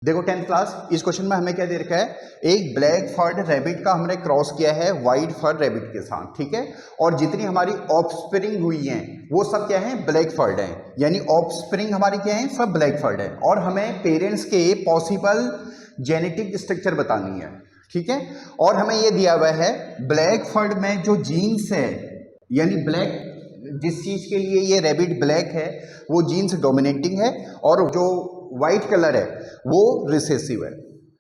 देखो 10th class, इस question में हमें क्या दे रखा है, एक ब्लैक फर्ड रैबिट का हमने क्रॉस किया है वाइट फर्ड रैबिट के साथ, ठीक है। और जितनी हमारी ऑफस्प्रिंग हुई हैं वो सब क्या है, ब्लैक फर्ड हैं, यानी ऑफस्प्रिंग हमारी क्या है, सब ब्लैक फर्ड है। और हमें पेरेंट्स के पॉसिबल जेनेटिक स्ट्रक्चर बतानी है, ठीक है। और हमें ये दिया हुआ है ब्लैक फर्ड में जो जीन्स है, यानी ब्लैक जिस चीज के लिए ये रैबिट ब्लैक है वो जीन्स डोमिनेटिंग है, और जो व्हाइट कलर है वो रिसेसिव है,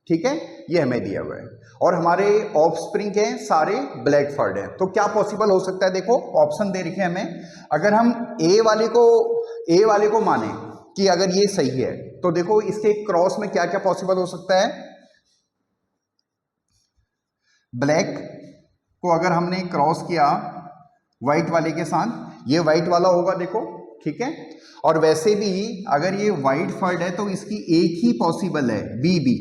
ठीक है। ये हमें दिया हुआ है और हमारे ऑफस्प्रिंग के सारे ब्लैक फर्ड हैं। तो क्या पॉसिबल हो सकता है, देखो ऑप्शन दे रखे हैं हमें। अगर हम ए वाले को माने कि अगर ये सही है तो देखो इसके क्रॉस में क्या क्या पॉसिबल हो सकता है। ब्लैक को अगर हमने क्रॉस किया व्हाइट वाले के साथ, ये व्हाइट वाला होगा, देखो, ठीक है। और वैसे भी अगर ये व्हाइट फर्ड है तो इसकी एक ही पॉसिबल है, बी,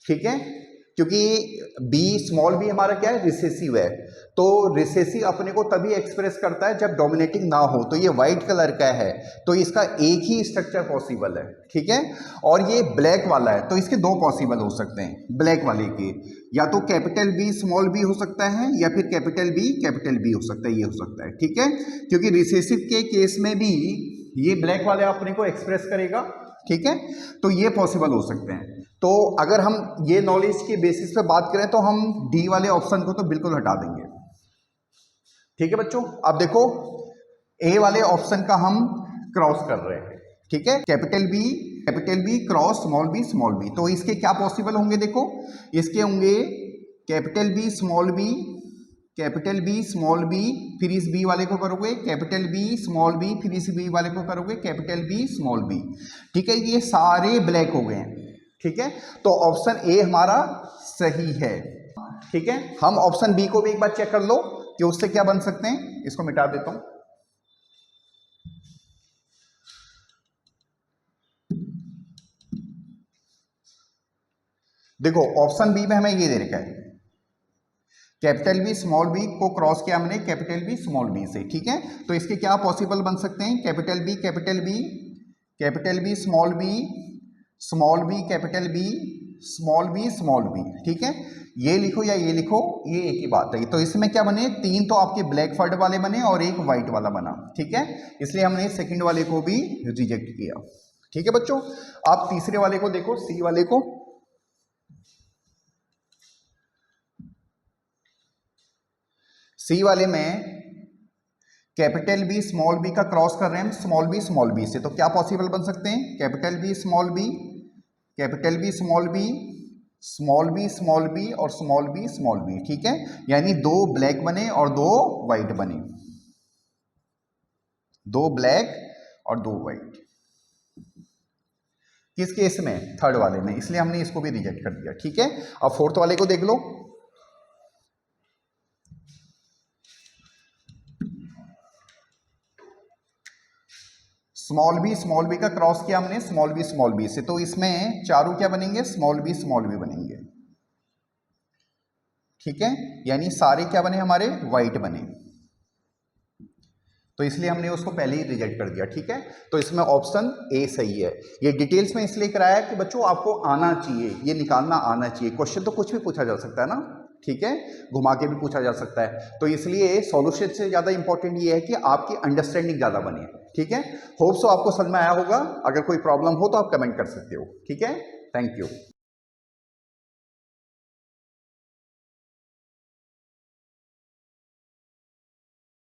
ठीक है, क्योंकि बी स्मॉल बी हमारा क्या है, रिसेसिव है। तो रिसेसिव अपने को तभी एक्सप्रेस करता है जब डोमिनेटिंग ना हो। तो ये व्हाइट कलर का है तो इसका एक ही स्ट्रक्चर पॉसिबल है, ठीक है। और ये ब्लैक वाला है तो इसके दो पॉसिबल हो सकते हैं ब्लैक वाले के, या तो कैपिटल बी स्मॉल बी हो सकता है या फिर कैपिटल बी हो सकता है, ये हो सकता है, ठीक है। क्योंकि रिसेसिव के केस में भी ये ब्लैक वाले अपने को एक्सप्रेस करेगा, ठीक है। तो ये पॉसिबल हो सकते हैं। तो अगर हम ये नॉलेज के बेसिस पे बात करें तो हम डी वाले ऑप्शन को तो बिल्कुल हटा देंगे, ठीक है बच्चों। अब देखो ए वाले ऑप्शन का हम क्रॉस कर रहे हैं, ठीक है। Capital B cross small B, तो इसके क्या पॉसिबल होंगे, देखो इसके होंगे कैपिटल बी स्मॉल बी, फिर इस बी वाले को करोगे कैपिटल बी स्मॉल बी, फिर इस बी वाले को करोगे कैपिटल बी स्मॉल बी, ठीक है। ये सारे ब्लैक हो गए हैं, ठीक है। तो ऑप्शन ए हमारा सही है, ठीक है। हम ऑप्शन बी को भी एक बार चेक कर लो कि उससे क्या बन सकते हैं। इसको मिटा देता हूं। देखो ऑप्शन बी में हमें ये दे रखा है, कैपिटल बी स्मॉल बी को क्रॉस किया हमने कैपिटल बी स्मॉल बी से, ठीक है। तो इसके क्या पॉसिबल बन सकते हैं, capital B small B capital B small B, ठीक है। ये लिखो या ये लिखो, ये एक ही बात है। तो इसमें क्या बने, तीन तो आपके ब्लैक फर्ड वाले बने और एक व्हाइट वाला बना, ठीक है। इसलिए हमने सेकंड वाले को भी रिजेक्ट किया, ठीक है बच्चों। आप तीसरे वाले को देखो, सी वाले को। सी वाले में कैपिटल बी स्मॉल बी का क्रॉस कर रहे हैं स्मॉल बी से, तो क्या पॉसिबल बन सकते हैं, कैपिटल बी स्मॉल बी और स्मॉल बी, ठीक है। यानी दो ब्लैक बने और दो व्हाइट बने, दो ब्लैक और दो व्हाइट। किस केस में, थर्ड वाले में, इसलिए हमने इसको भी रिजेक्ट कर दिया, ठीक है। अब फोर्थ वाले को देख लो। स्मॉल बी का क्रॉस किया हमने स्मॉल बी से, तो इसमें चारों क्या बनेंगे, स्मॉल बी बनेंगे, ठीक है। यानी सारे क्या बने, हमारे व्हाइट बने, तो इसलिए हमने उसको पहले ही रिजेक्ट कर दिया, ठीक है। तो इसमें ऑप्शन ए सही है। ये डिटेल्स में इसलिए कराया कि बच्चों आपको आना चाहिए, ये निकालना आना चाहिए। क्वेश्चन तो कुछ भी पूछा जा सकता है ना, ठीक है, घुमा के भी पूछा जा सकता है। तो इसलिए सॉल्यूशन से ज़्यादा इंपॉर्टेंट ये है कि आपकी अंडरस्टैंडिंग ज़्यादा बने, ठीक है। होप सो आपको समझ में आया होगा। अगर कोई प्रॉब्लम हो तो आप कमेंट कर सकते हो, ठीक है। Thank you.